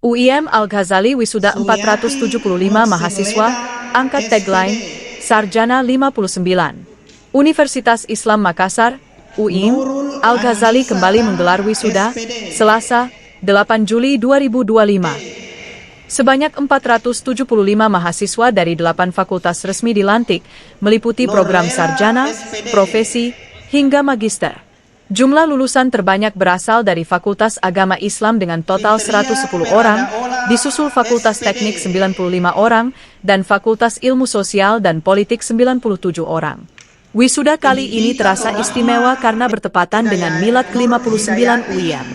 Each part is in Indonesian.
UIM Al-Ghazali wisuda 475 mahasiswa, angkat tagline, Sarjana 59. Universitas Islam Makassar, UIM, Al-Ghazali kembali menggelar wisuda, Selasa, 8 Juli 2025. Sebanyak 475 mahasiswa dari 8 fakultas resmi dilantik, meliputi program sarjana, profesi, hingga magister. Jumlah lulusan terbanyak berasal dari Fakultas Agama Islam dengan total 110 orang, disusul Fakultas Teknik 95 orang, dan Fakultas Ilmu Sosial dan Politik 97 orang. Wisuda kali ini terasa istimewa karena bertepatan dengan Milad ke-59 UIM.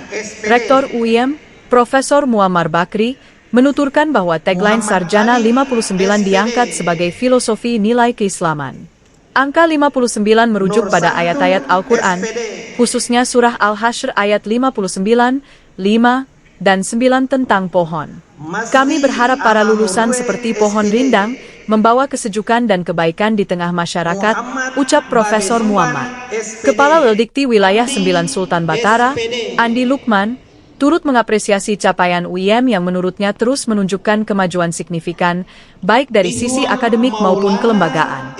Rektor UIM, Profesor Muammar Bakri, menuturkan bahwa tagline Sarjana 59 diangkat sebagai filosofi nilai keislaman. Angka 59 merujuk pada ayat-ayat Al-Quran, khususnya surah Al-Hasyr ayat 59, 5, dan 9 tentang pohon. Kami berharap para lulusan seperti pohon rindang, membawa kesejukan dan kebaikan di tengah masyarakat, ucap Profesor Muammar. Kepala Leldikti Wilayah 9 Sultan Batara, Andi Lukman, turut mengapresiasi capaian UIM yang menurutnya terus menunjukkan kemajuan signifikan, baik dari sisi akademik maupun kelembagaan.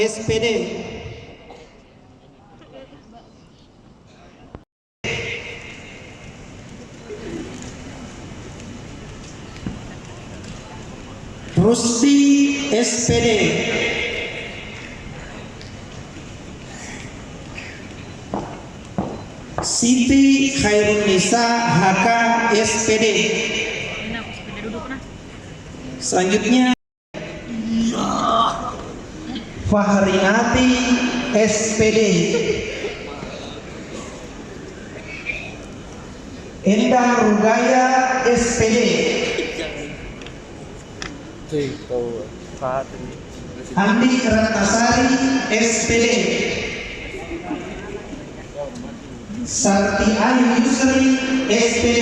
Rusdi SPD, Siti Khairunisa HK SPD. Selanjutnya Fahrinati SPD, Endang Rugaya SPD, Andi Ratnasari SPD, Sarti Ayu Yusri SPD,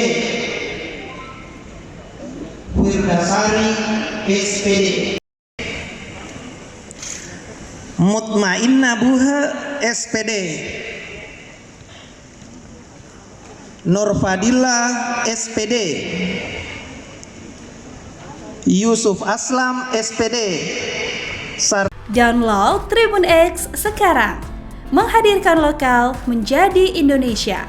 Wirdasari SPD, Mutmainna Buha SPD, Nurfadillah SPD, Yusuf Aslam SPD. Download Tribun X sekarang, menghadirkan lokal menjadi Indonesia.